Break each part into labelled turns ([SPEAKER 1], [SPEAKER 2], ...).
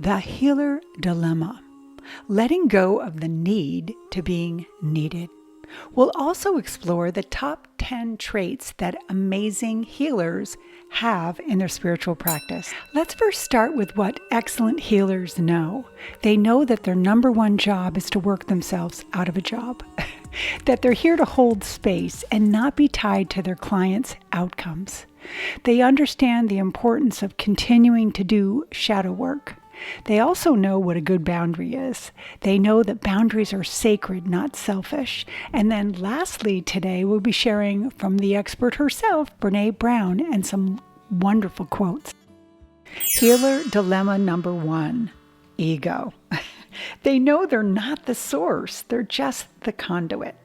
[SPEAKER 1] The Healer Dilemma, letting go of the need to being needed. We'll also explore the top 10 traits that amazing healers have in their spiritual practice. Let's first start with what excellent healers know. They know that their number one job is to work themselves out of a job, that they're here to hold space and not be tied to their clients' outcomes. They understand the importance of continuing to do shadow work. They also know what a good boundary is. They know that boundaries are sacred, not selfish. And then lastly, today we'll be sharing from the expert herself, Brené Brown, and some wonderful quotes. Healer dilemma number 1, ego. They know they're not the source, they're just the conduit.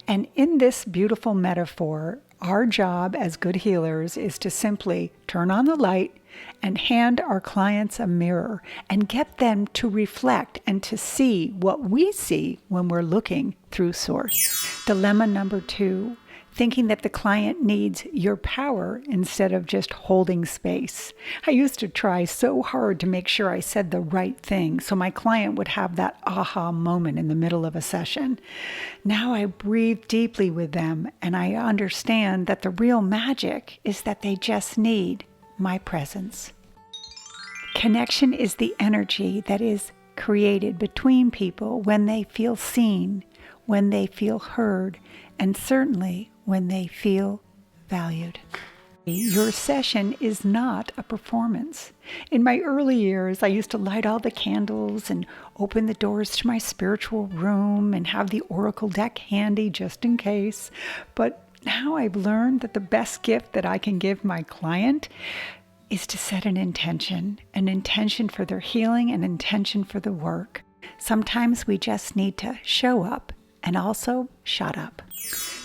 [SPEAKER 1] And in this beautiful metaphor, our job as good healers is to simply turn on the light and hand our clients a mirror and get them to reflect and to see what we see when we're looking through source. Dilemma number 2, thinking that the client needs your power instead of just holding space. I used to try so hard to make sure I said the right thing so my client would have that aha moment in the middle of a session. Now I breathe deeply with them and I understand that the real magic is that they just need my presence. Connection is the energy that is created between people when they feel seen, when they feel heard, and certainly when they feel valued. Your session is not a performance. In my early years, I used to light all the candles and open the doors to my spiritual room and have the oracle deck handy just in case. But now I've learned that the best gift that I can give my client is to set an intention for their healing, an intention for the work. Sometimes we just need to show up and also shut up.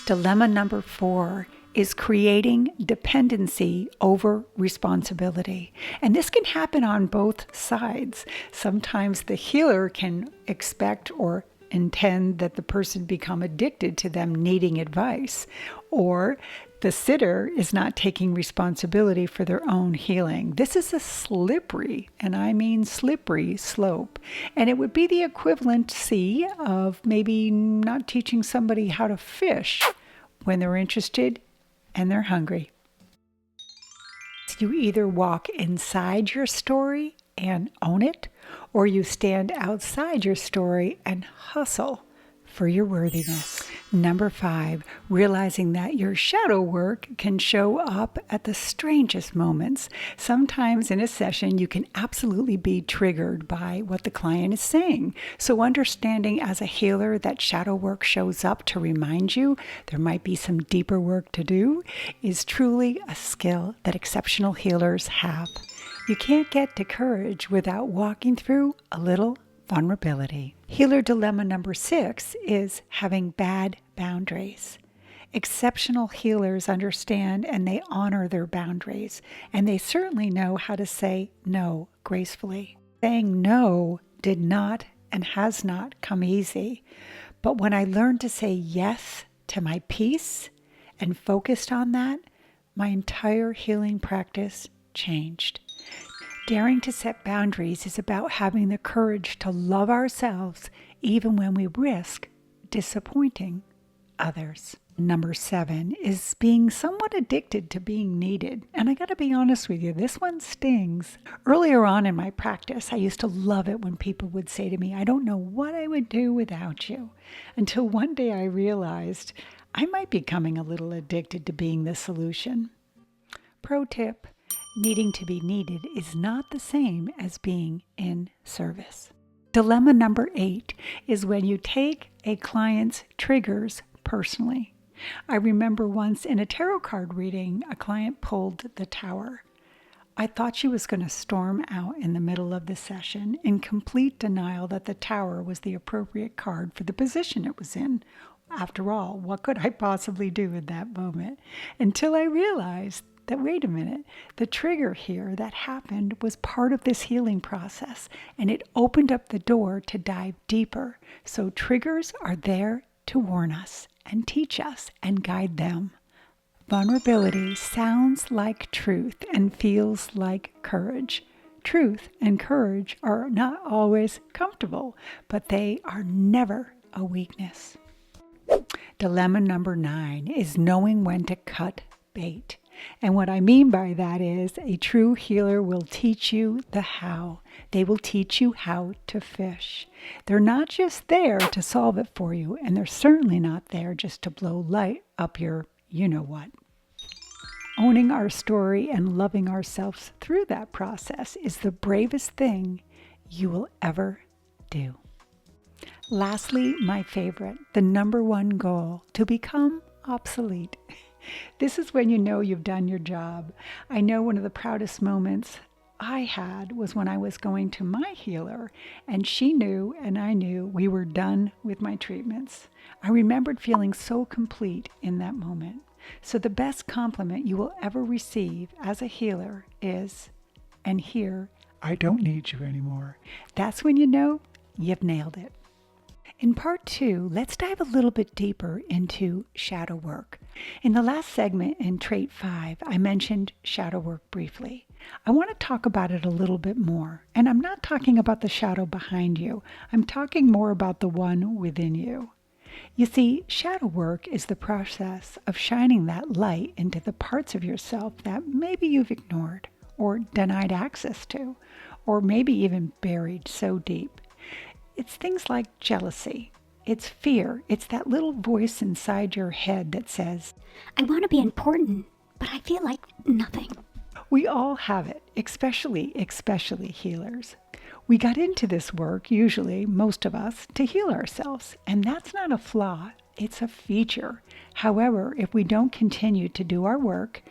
[SPEAKER 1] Dilemma number 4 is creating dependency over responsibility. And this can happen on both sides. Sometimes the healer can expect or intend that the person become addicted to them needing advice, or the sitter is not taking responsibility for their own healing. This is a slippery, and I mean slippery, slope. And it would be the equivalency of maybe not teaching somebody how to fish when they're interested and they're hungry. You either walk inside your story and own it, or you stand outside your story and hustle for your worthiness. Number 5, realizing that your shadow work can show up at the strangest moments. Sometimes in a session, you can absolutely be triggered by what the client is saying. So understanding as a healer that shadow work shows up to remind you there might be some deeper work to do is truly a skill that exceptional healers have. You can't get to courage without walking through a little vulnerability. Healer dilemma number 6 is having bad boundaries. Exceptional healers understand and they honor their boundaries, and they certainly know how to say no gracefully. Saying no did not and has not come easy, but when I learned to say yes to my peace and focused on that, my entire healing practice changed. Daring to set boundaries is about having the courage to love ourselves even when we risk disappointing others. Number 7 is being somewhat addicted to being needed. And I got to be honest with you, this one stings. Earlier on in my practice, I used to love it when people would say to me, I don't know what I would do without you. Until one day I realized I might be becoming a little addicted to being the solution. Pro tip. Needing to be needed is not the same as being in service. Dilemma number 8 is when you take a client's triggers personally. I remember once in a tarot card reading, a client pulled the Tower. I thought she was going to storm out in the middle of the session in complete denial that the Tower was the appropriate card for the position it was in. After all, what could I possibly do in that moment? Until I realized that, wait a minute, the trigger here that happened was part of this healing process, and it opened up the door to dive deeper. So triggers are there to warn us and teach us and guide them. Vulnerability sounds like truth and feels like courage. truth and courage are not always comfortable, but they are never a weakness. Dilemma number 9 is knowing when to cut bait. And what I mean by that is a true healer will teach you the how. They will teach you how to fish. They're not just there to solve it for you, and they're certainly not there just to blow light up your you-know-what. Owning our story and loving ourselves through that process is the bravest thing you will ever do. Lastly, my favorite, the number one goal, to become obsolete. This is when you know you've done your job. I know one of the proudest moments I had was when I was going to my healer, and she knew and I knew we were done with my treatments. I remembered feeling so complete in that moment. So the best compliment you will ever receive as a healer is, and here, I don't need you anymore. That's when you know you've nailed it. In part 2, let's dive a little bit deeper into shadow work. In the last segment in Trait 5, I mentioned shadow work briefly. I want to talk about it a little bit more. And I'm not talking about the shadow behind you. I'm talking more about the one within you. You see, shadow work is the process of shining that light into the parts of yourself that maybe you've ignored or denied access to, or maybe even buried so deep. It's things like jealousy. It's fear. It's that little voice inside your head that says,
[SPEAKER 2] I want to be important, but I feel like nothing.
[SPEAKER 1] We all have it, especially healers. We got into this work, usually, most of us, to heal ourselves. And that's not a flaw. It's a feature. However, if we don't continue to do our work,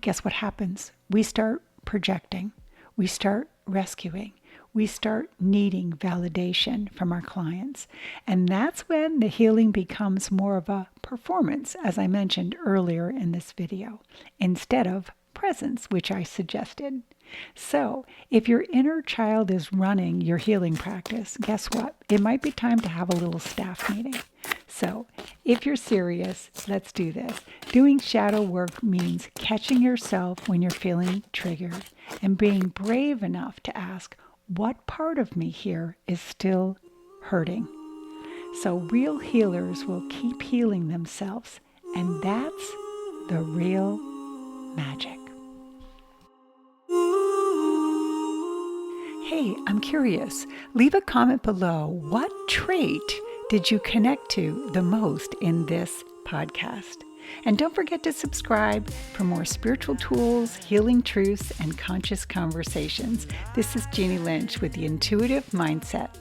[SPEAKER 1] guess what happens? We start projecting. We start rescuing. We start needing validation from our clients. And that's when the healing becomes more of a performance, as I mentioned earlier in this video, instead of presence, which I suggested. So if your inner child is running your healing practice, guess what? It might be time to have a little staff meeting. So if you're serious, let's do this. Doing shadow work means catching yourself when you're feeling triggered and being brave enough to ask, what part of me here is still hurting? So real healers will keep healing themselves, and that's the real magic. Hey, I'm curious. Leave a comment below. What trait did you connect to the most in this podcast? And don't forget to subscribe for more spiritual tools, healing truths, and conscious conversations. This is Jeannie Lynch with the Intuitive Mindset.